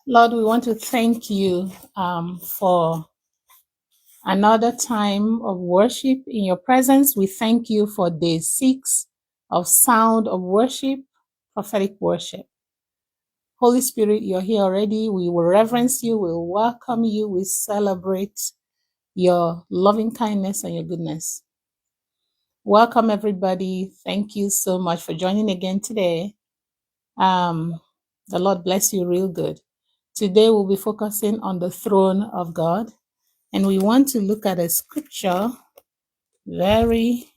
Lord, we want to thank you for another time of worship in your presence. We thank you for day 6 of sound of worship, prophetic worship. Holy Spirit, you're here already. We will reverence you. We will welcome you. We celebrate your loving kindness and your goodness. Welcome, everybody. Thank you so much for joining again today. The Lord bless you real good. Today, we'll be focusing on the throne of God. And we want to look at a scripture very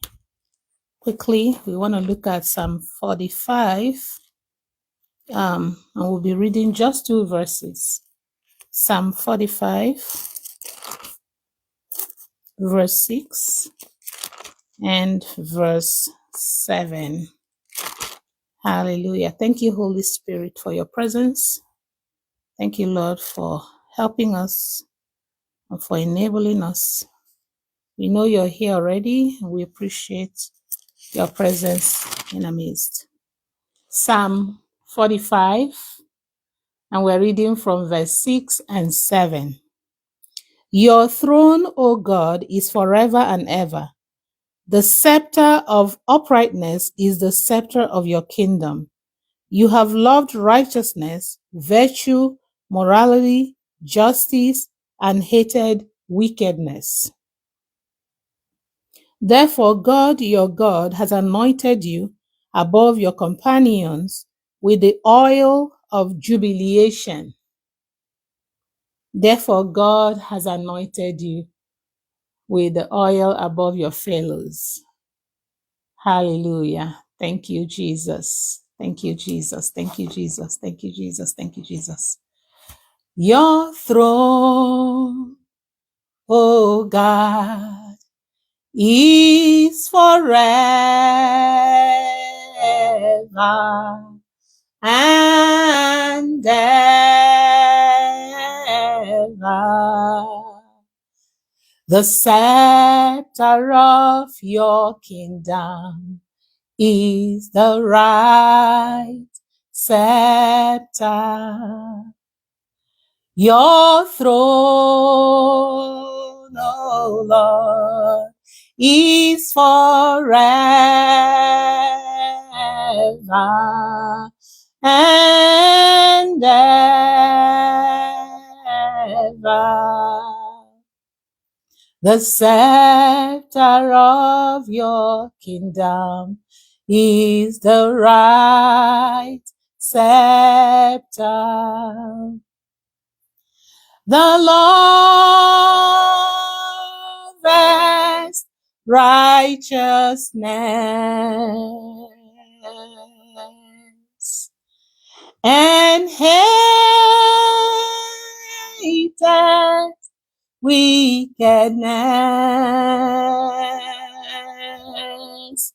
quickly. We want to look at Psalm 45, and we'll be reading just 2 verses. Psalm 45, verse 6 and verse 7. Hallelujah. Thank you, Holy Spirit, for your presence. Thank you, Lord, for helping us and for enabling us. We know you're here already, and we appreciate your presence in our midst. Psalm 45, and we're reading from verse 6 and 7. Your throne, O God, is forever and ever. The scepter of uprightness is the scepter of your kingdom. You have loved righteousness, virtue, morality, justice, and hated wickedness. Therefore, God, your God, has anointed you above your companions with the oil of jubilation. Therefore, God has anointed you with the oil above your fellows. Hallelujah. Thank you, Jesus. Thank you, Jesus. Thank you, Jesus. Thank you, Jesus. Thank you, Jesus. Your throne, O God, is forever and ever. The scepter of your kingdom is the right scepter. Your throne, O Lord, is forever and ever. The scepter of your kingdom is the right scepter. The Lord best righteousness and hated wickedness.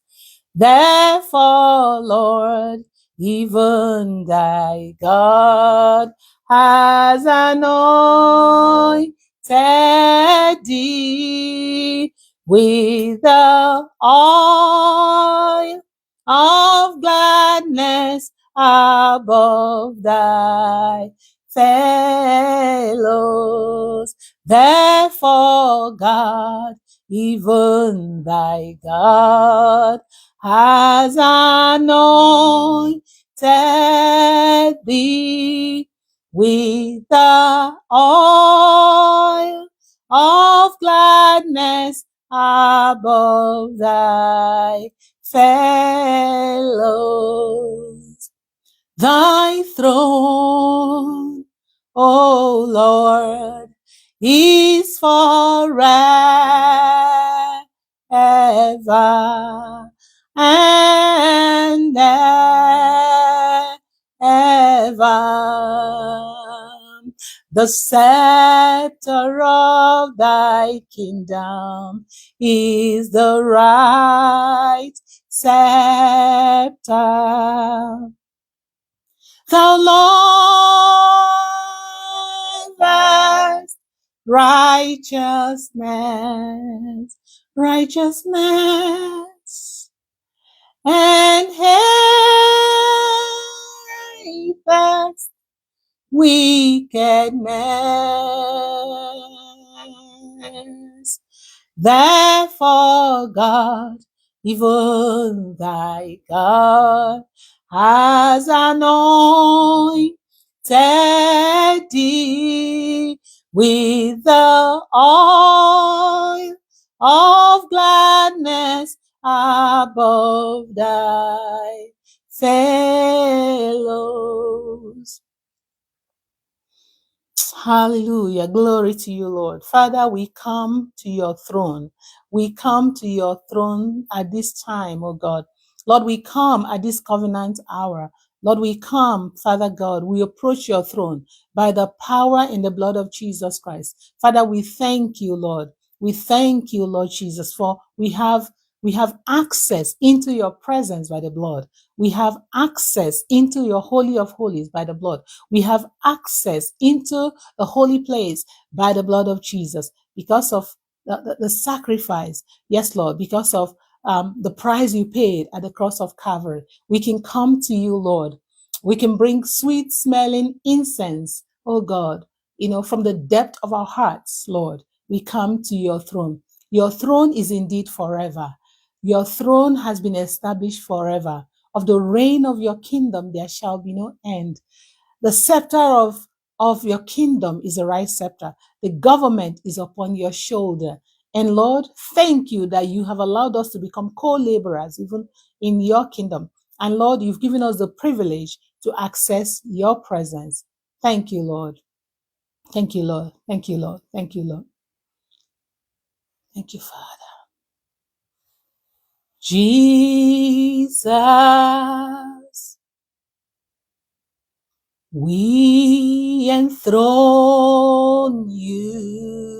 Therefore, Lord, even thy God has anointed thee with the oil of gladness above thy fellows. Therefore, God, even thy God, has anointed thee with the oil of gladness above thy fellows. Thy throne, O Lord, is forever and ever. The scepter of thy kingdom is the right scepter. The Lord loves righteousness, righteousness, and hateth wickedness. Therefore, God, even thy God, has anointed thee with the oil of gladness above thy fellows. Hallelujah. Glory to you, Lord. Father, we come to your throne. We come to your throne at this time, oh God. Lord, we come at this covenant hour. Lord, we come, Father God, we approach your throne by the power in the blood of Jesus Christ. Father, we thank you, Lord. We thank you, Lord Jesus, for we have access into your presence by the blood. We have access into your holy of holies by the blood. We have access into the holy place by the blood of Jesus because of the sacrifice. Yes, Lord, because of the price you paid at the cross of Calvary. We can come to you, Lord. We can bring sweet smelling incense, oh God, from the depth of our hearts, Lord. We come to your throne. Your throne is indeed forever. Your throne has been established forever. Of the reign of your kingdom, there shall be no end. The scepter of your kingdom is a right scepter. The government is upon your shoulder. And Lord, thank you that you have allowed us to become co-laborers even in your kingdom. And Lord, you've given us the privilege to access your presence. Thank you, Lord. Thank you, Lord. Thank you, Lord. Thank you, Lord. Thank you, Father. Jesus, we enthrone you.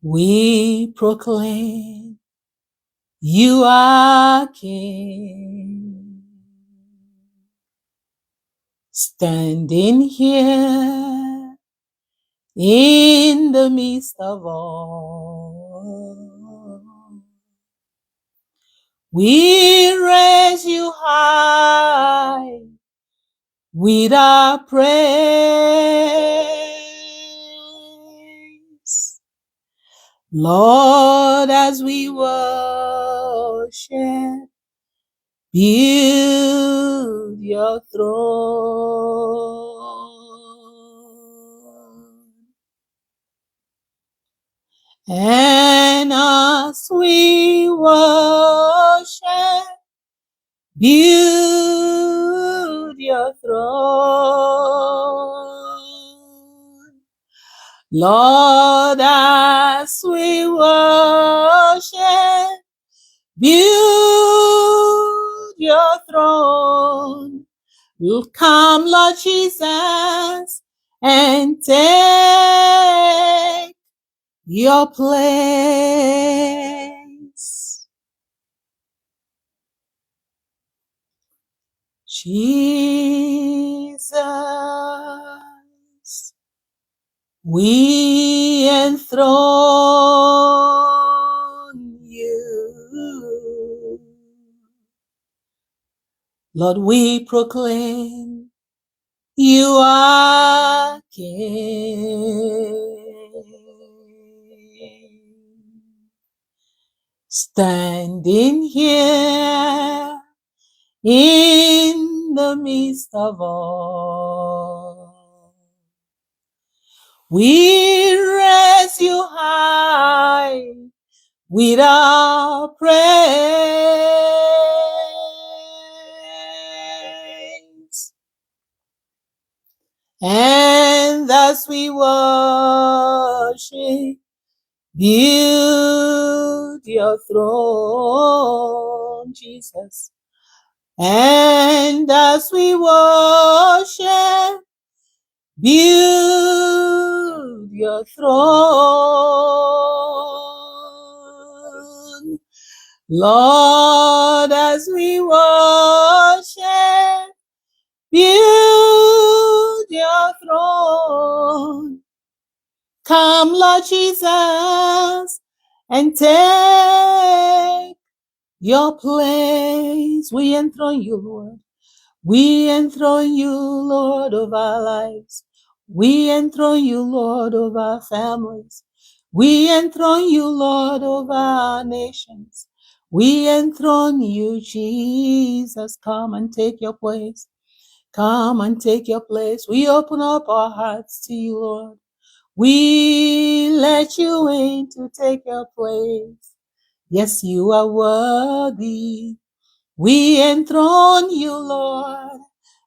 We proclaim you are King. Standing here in the midst of all, we raise you high with our praise. Lord, as we worship, build your throne. And as we worship, build your throne. Lord, as we worship, build your throne. Come, Lord Jesus, and take your place. Jesus, we enthrone you. Lord, we proclaim you are King. Standing here in the midst of all, we raise you high with our praise. And thus we worship, build your throne, Jesus. And as we worship, build your throne. Lord, as we worship, build your throne. Come, Lord Jesus, and take your place. We enthrone you, Lord. We enthrone you, Lord, of our lives. We enthrone you, Lord, of our families. We enthrone you, Lord, of our nations. We enthrone you, Jesus. Come and take your place. Come and take your place. We open up our hearts to you, Lord. We let you in to take your place. Yes, you are worthy. We enthrone you, Lord.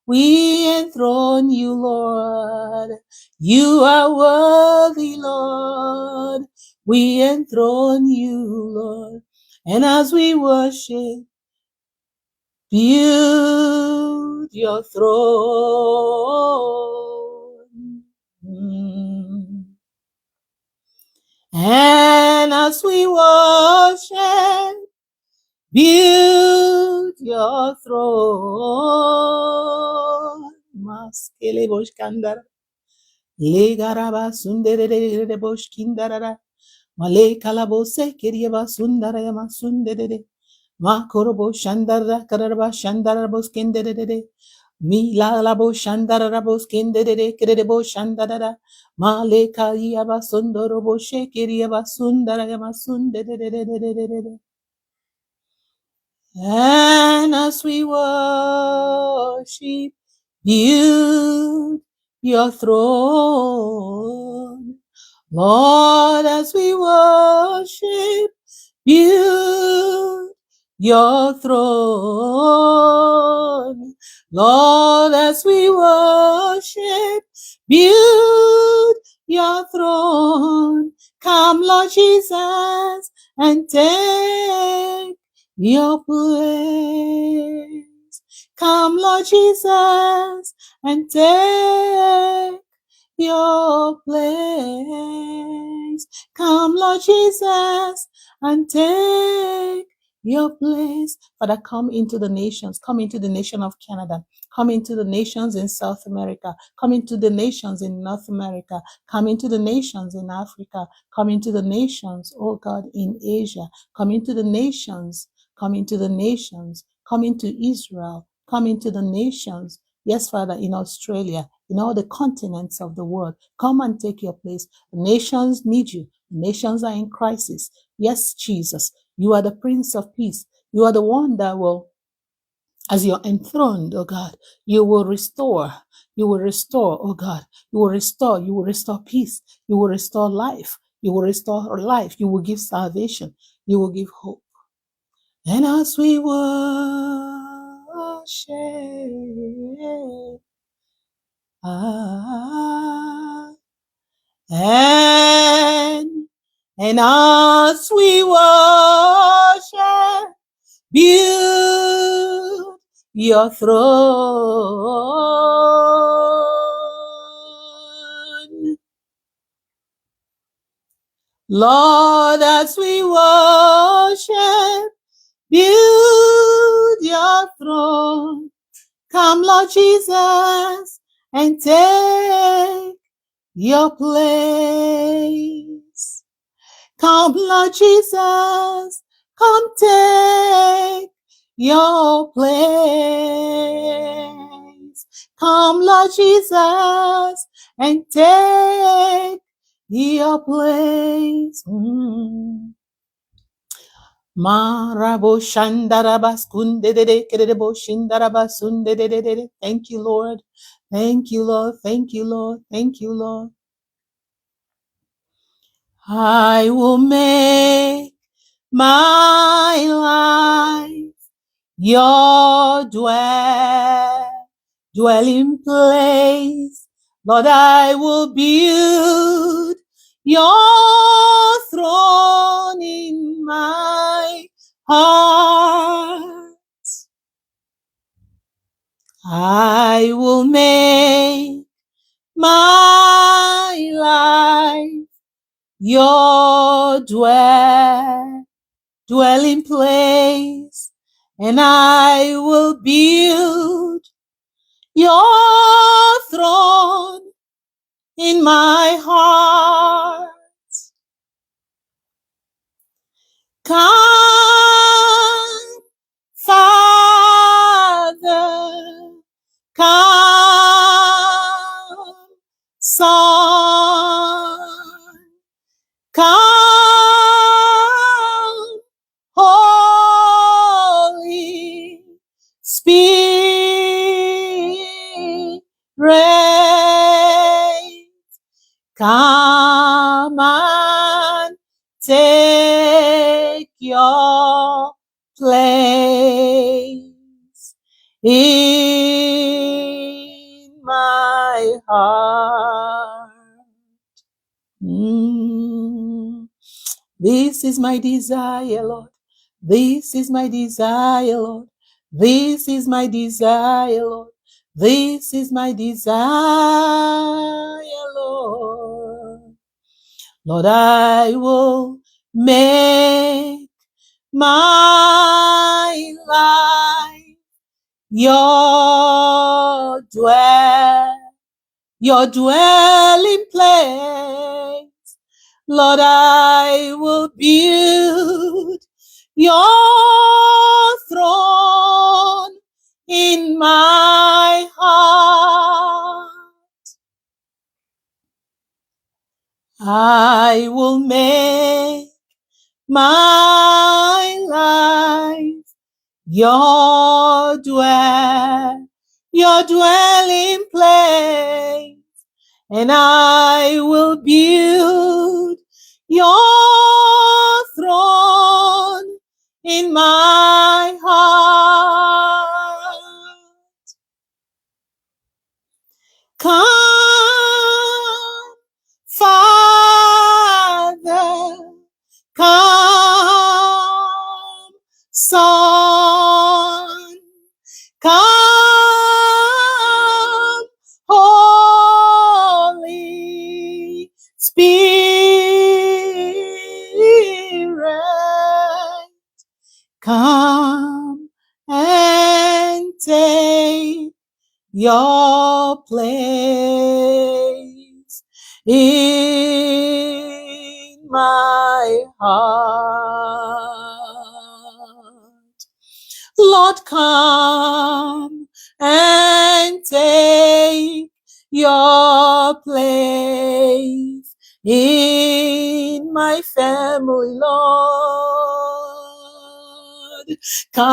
We enthrone you, Lord. You are worthy, Lord. We enthrone you, Lord. And as we worship, build your throne. And as we worship, build your throne. Maskele boshkandara. Legaraba sundere boshkindarara. Male kalabose kiriaba sundara yama sundere. Ma korobo shandara karaba shandara boskindere. Mi la labo shandara boskindere kerebo shandara. Ma le kariaba sundoro boshe kiriaba sundara yama sundere. And as we worship, build your throne. Lord, as we worship, build your throne. Lord, as we worship, build your throne. Come, Lord Jesus, and take your place. Come, Lord Jesus, and take your place. Come, Lord Jesus, and take your place. Father, come into the nations. Come into the nation of Canada. Come into the nations in South America. Come into the nations in North America. Come into the nations in Africa. Come into the nations, oh God, in Asia. Come into the nations. Come into the nations. Come into Israel. Come into the nations. Yes, Father, in Australia, in all the continents of the world. Come and take your place. The nations need you. The nations are in crisis. Yes, Jesus, you are the Prince of Peace. You are the one that will, as you're enthroned, oh God, you will restore. You will restore, oh God. You will restore. You will restore peace. You will restore life. You will restore life. You will give salvation. You will give hope. And as we worship, and as we worship, build your throne. Lord, as we worship, build your throne. Come, Lord Jesus, and take your place. Come, Lord Jesus, come take your place. Come, Lord Jesus, and take your place. Marabo shandarabas kundedede kerebo shindarabas sundedede. Thank you, Lord. Thank you, Lord. Thank you, Lord. Thank you, Lord. I will make my life your dwelling place. Lord, I will build your throne in my heart. I will make my life your dwelling place, and I will build your throne in my heart. Come take your place in my heart. This is my desire, Lord. This is my desire, Lord. This is my desire, Lord. This is my desire, Lord. Lord, I will make my life your dwelling place. Lord, I will build your throne in my heart. I will make my life your dwelling place, and I will build your throne in my heart. Come, Father, come, Son, come, Holy Spirit, come and take your place in my heart. Lord, come and take your place in my family, Lord. Come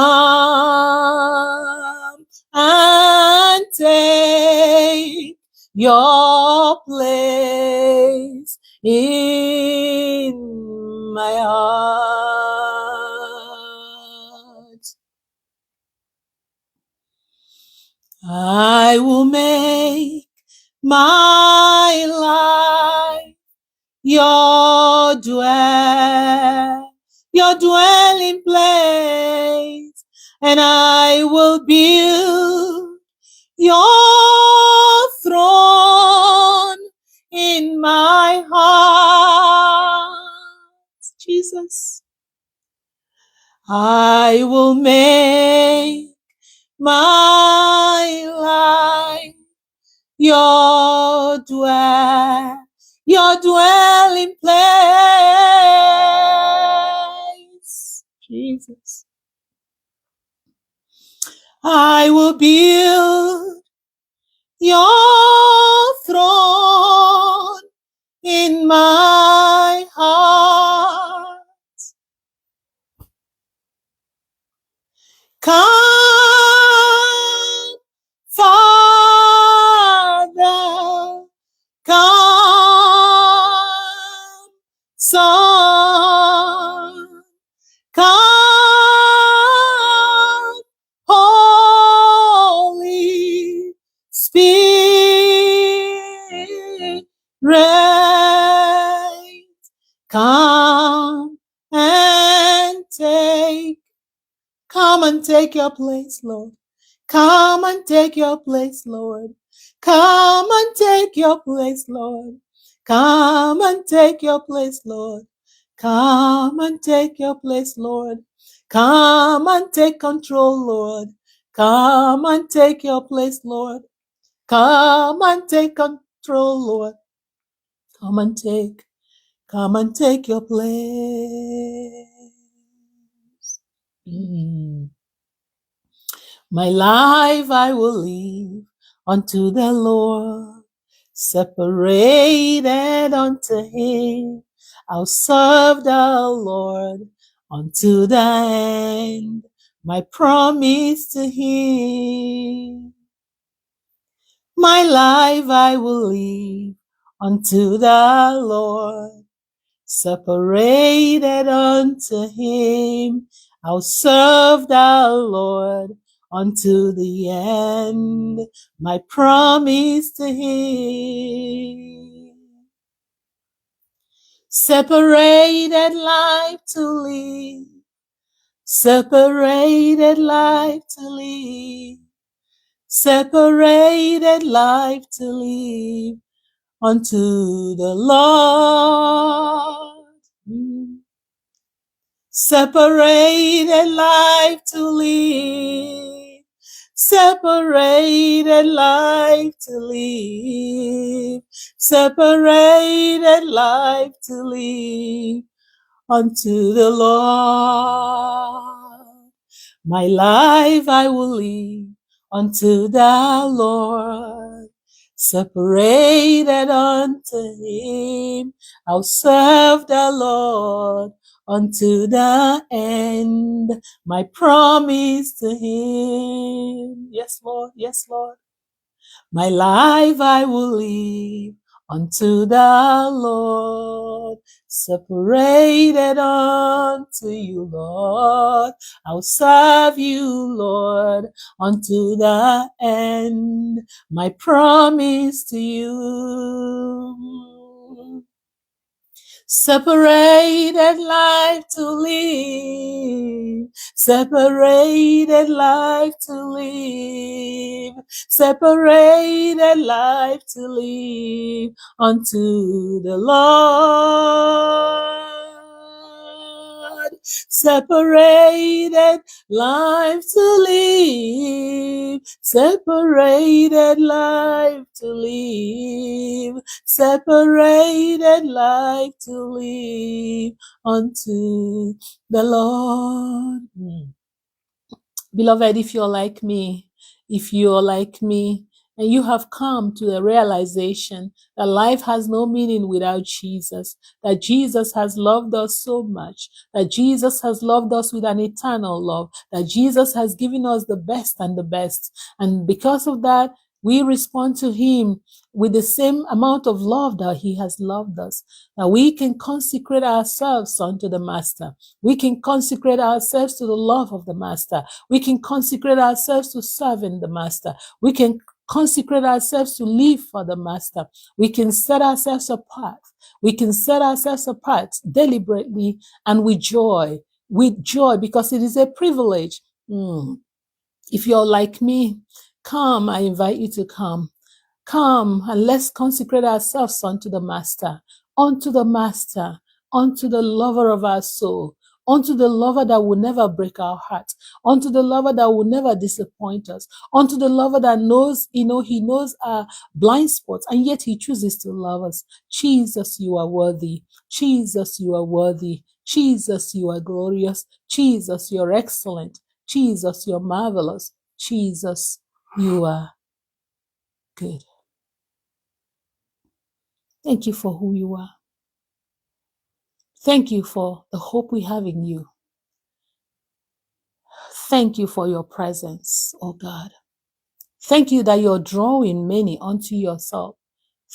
and take your place in my heart. I will make my life your dwelling place, and I will build your throne in my heart. Jesus, I will make my life your dwelling place. Jesus, I will build your throne in my heart. Come, Father, come, Son, come, Holy Spirit, come and take your place, Lord. Come and take your place, Lord. Come and take your place, Lord. Come and take your place, Lord. Come and take your place, Lord. Come and take control, Lord. Come and take your place, Lord. Come and take control, Lord. Come and take your place. My life I will leave unto the Lord, separated unto Him. I'll serve the Lord unto the end, my promise to Him. My life I will leave unto the Lord, separated unto him. I'll serve the Lord unto the end, my promise to him. Separated life to live, separated life to live, separated life to live unto the Lord. Separated life to live, separated life to live, separated life to live unto the Lord. My life I will live unto the Lord, separated unto him. I'll serve the Lord unto the end, my promise to him. Yes, Lord, yes, Lord. My life I will live unto the Lord, separated unto you, Lord. I'll serve you, Lord, unto the end, my promise to you. Separated life to live, separated life to live, separated life to live unto the Lord. Separated life to live, separated life to live, separated life to live unto the Lord. Beloved, if you're like me, and you have come to the realization that life has no meaning without Jesus, that Jesus has loved us so much, that Jesus has loved us with an eternal love, that Jesus has given us the best and the best. And because of that, we respond to him with the same amount of love that he has loved us, that we can consecrate ourselves unto the Master. We can consecrate ourselves to the love of the Master. We can consecrate ourselves to serving the Master. We can consecrate ourselves to live for the Master. We can set ourselves apart. We can set ourselves apart deliberately and with joy, because it is a privilege. If you're like me, come, I invite you to come. Come and let's consecrate ourselves unto the Master, unto the Master, unto the lover of our soul, unto the lover that will never break our heart, unto the lover that will never disappoint us, unto the lover that knows, he knows our blind spots, and yet he chooses to love us. Jesus, you are worthy. Jesus, you are worthy. Jesus, you are glorious. Jesus, you're excellent. Jesus, you're marvelous. Jesus, you are good. Thank you for who you are. Thank you for the hope we have in you. Thank you for your presence, oh God. Thank you that you're drawing many unto yourself.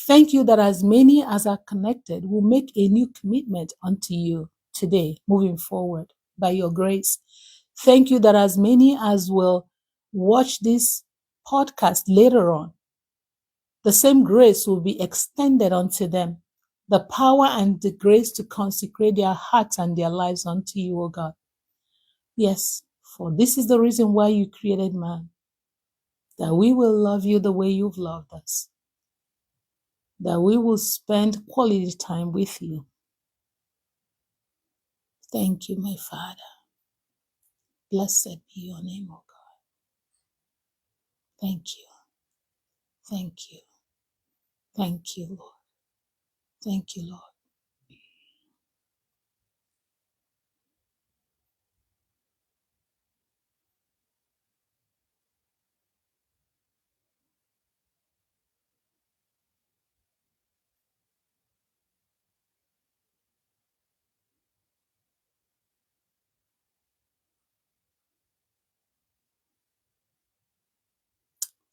Thank you that as many as are connected will make a new commitment unto you today, moving forward by your grace. Thank you that as many as will watch this podcast later on, the same grace will be extended unto them. The power and the grace to consecrate their hearts and their lives unto you, O God. Yes, for this is the reason why you created man, that we will love you the way you've loved us, that we will spend quality time with you. Thank you, my Father. Blessed be your name, O God. Thank you. Thank you. Thank you, Lord. Thank you, Lord.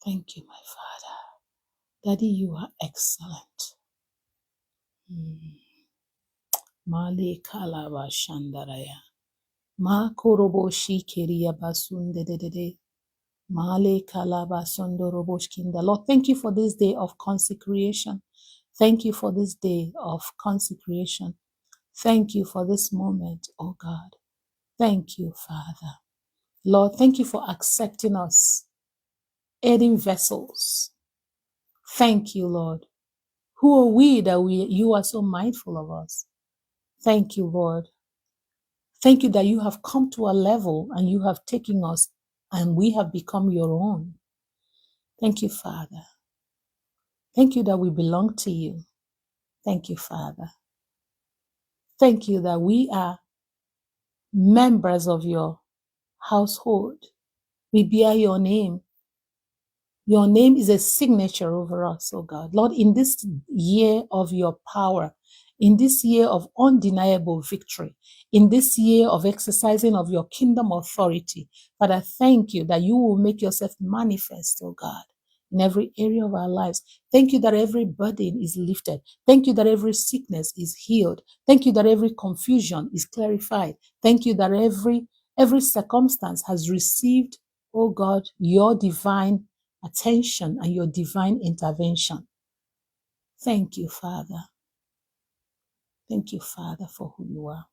Thank you, my Father. Daddy, you are excellent. Male kalaba shandaraya. Ma korobo shikeria basunde de de de. Male kalaba sondorobo shkinda. Lord, thank you for this day of consecration. Thank you for this day of consecration. Thank you for this moment, oh God. Thank you, Father. Lord, thank you for accepting us, aiding vessels. Thank you, Lord. Who are we that you are so mindful of us? Thank you, Lord. Thank you that you have come to a level and you have taken us and we have become your own. Thank you, Father. Thank you that we belong to you. Thank you, Father. Thank you that we are members of your household. We bear your name. Your name is a signature over us, oh God. Lord, in this year of your power, in this year of undeniable victory, in this year of exercising of your kingdom authority, Father, thank you that you will make yourself manifest, oh God, in every area of our lives. Thank you that every burden is lifted. Thank you that every sickness is healed. Thank you that every confusion is clarified. Thank you that every circumstance has received, oh God, your divine attention and your divine intervention. Thank you, Father. Thank you, Father, for who you are.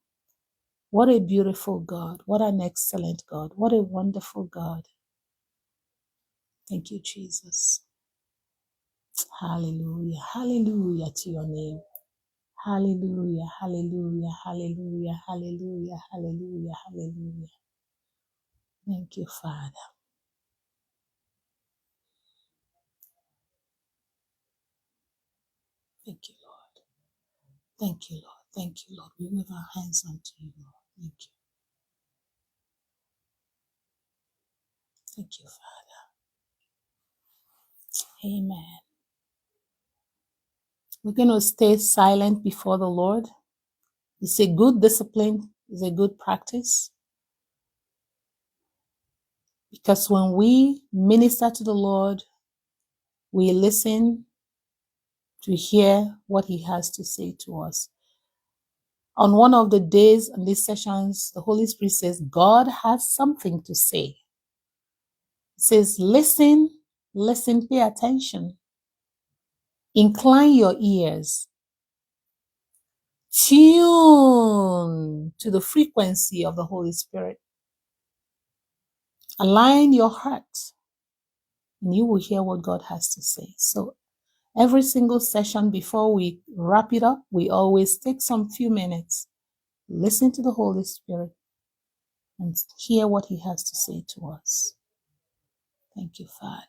What a beautiful God. What an excellent God. What a wonderful God. Thank you, Jesus. Hallelujah. Hallelujah to your name. Hallelujah. Hallelujah. Hallelujah. Hallelujah. Hallelujah. Hallelujah. Thank you, Father. Thank you, Lord. Thank you, Lord. Thank you, Lord. We move our hands unto you, Lord. Thank you. Thank you, Father. Amen. We're going to stay silent before the Lord. It's a good discipline, it's a good practice. Because when we minister to the Lord, we listen to hear what He has to say to us. On one of the days in these sessions, the Holy Spirit says, God has something to say. He says, listen, listen, pay attention. Incline your ears. Tune to the frequency of the Holy Spirit. Align your heart, and you will hear what God has to say. So every single session before we wrap it up, we always take some few minutes, listen to the Holy Spirit, and hear what He has to say to us. Thank you, Father.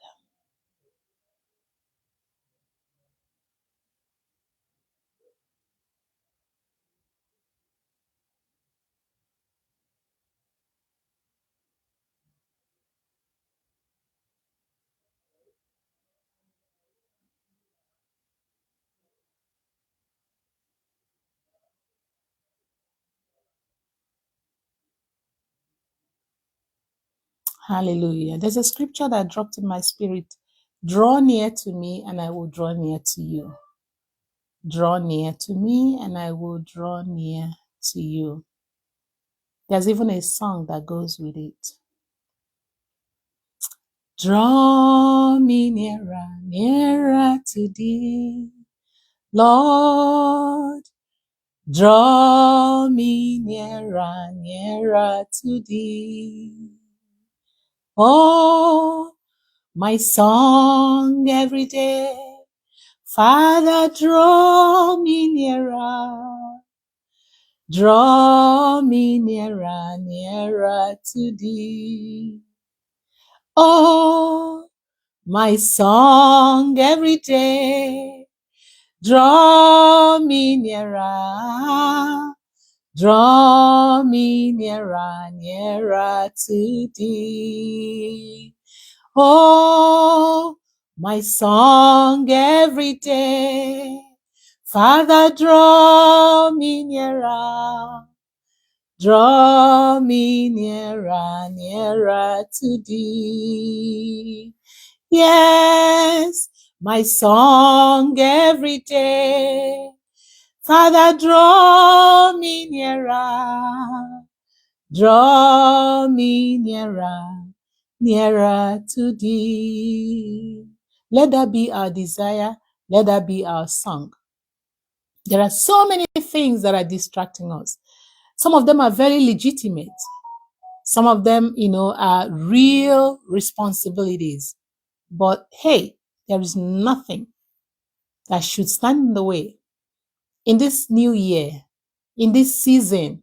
Hallelujah. There's a scripture that dropped in my spirit. Draw near to me, and I will draw near to you. Draw near to me, and I will draw near to you. There's even a song that goes with it. Draw me nearer, nearer to thee, Lord. Draw me nearer, nearer to thee. Oh, my song every day, Father, draw me nearer. Draw me nearer, nearer to thee. Oh, my song every day, draw me nearer, draw me nearer, nearer to thee. Oh, my song every day, Father, draw me nearer, draw me nearer, nearer to thee. Yes, my song every day, Father, draw me nearer. Draw me nearer, nearer to thee. Let that be our desire. Let that be our song. There are so many things that are distracting us. Some of them are very legitimate. Some of them, are real responsibilities. But hey, there is nothing that should stand in the way. In this new year, in this season,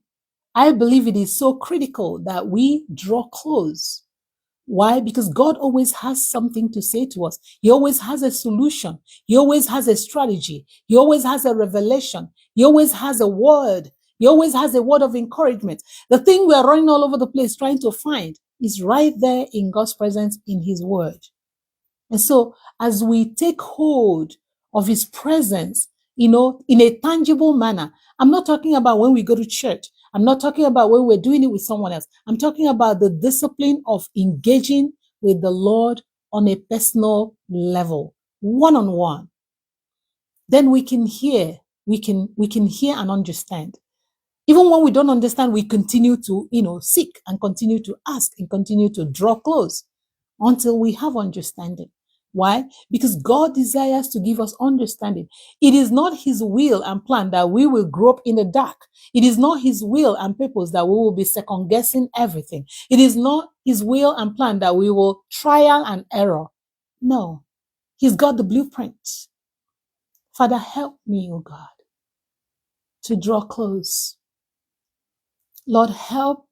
I believe it is so critical that we draw close. Why? Because God always has something to say to us. He always has a solution. He always has a strategy. He always has a revelation. He always has a word. He always has a word of encouragement. The thing we're running all over the place trying to find is right there in God's presence in His word. And so as we take hold of His presence, in a tangible manner, I'm not talking about when we go to church. I'm not talking about when we're doing it with someone else. I'm talking about the discipline of engaging with the Lord on a personal level, one-on-one. Then we can hear, we can hear and understand. Even when we don't understand, we continue to, seek and continue to ask and continue to draw close until we have understanding. Why? Because God desires to give us understanding. It is not His will and plan that we will grow up in the dark. It is not His will and purpose that we will be second guessing everything. It is not His will and plan that we will trial and error. No, He's got the blueprint. Father, help me, oh God, to draw close. Lord, help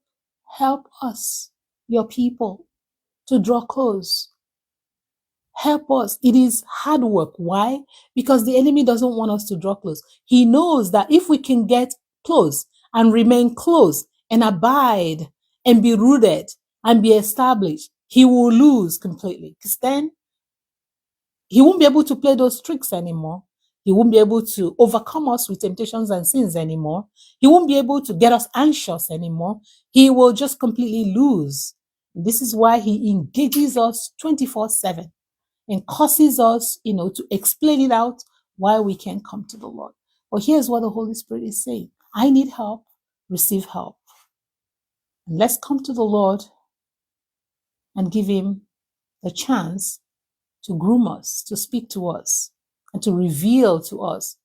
us, your people, to draw close. Help us. It is hard work. Why? Because the enemy doesn't want us to draw close. He knows that if we can get close and remain close and abide and be rooted and be established, he will lose completely. Because then he won't be able to play those tricks anymore. He won't be able to overcome us with temptations and sins anymore. He won't be able to get us anxious anymore. He will just completely lose. This is why he engages us 24/7 and causes us, to explain it out why we can't come to the Lord. But here's what the Holy Spirit is saying. I need help, receive help. And let's come to the Lord and give him the chance to groom us, to speak to us, and to reveal to us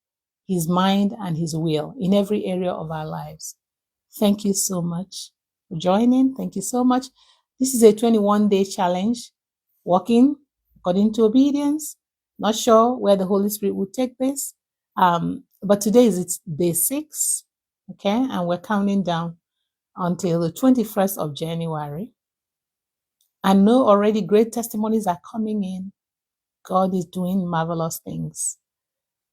his mind and his will in every area of our lives. Thank you so much for joining. Thank you so much. This is a 21-day challenge, walking according to obedience. Not sure where the Holy Spirit will take this, but today it's day 6, okay? And we're counting down until the 21st of January. I know already great testimonies are coming in. God is doing marvelous things.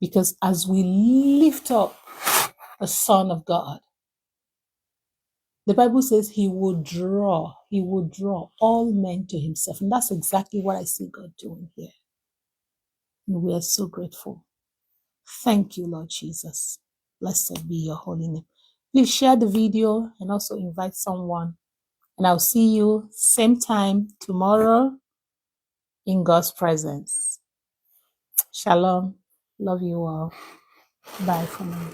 Because as we lift up the Son of God, the Bible says he will draw all men to himself. And that's exactly what I see God doing here. And we are so grateful. Thank you, Lord Jesus. Blessed be your holy name. Please share the video and also invite someone. And I'll see you same time tomorrow in God's presence. Shalom. Love you all. Bye for now.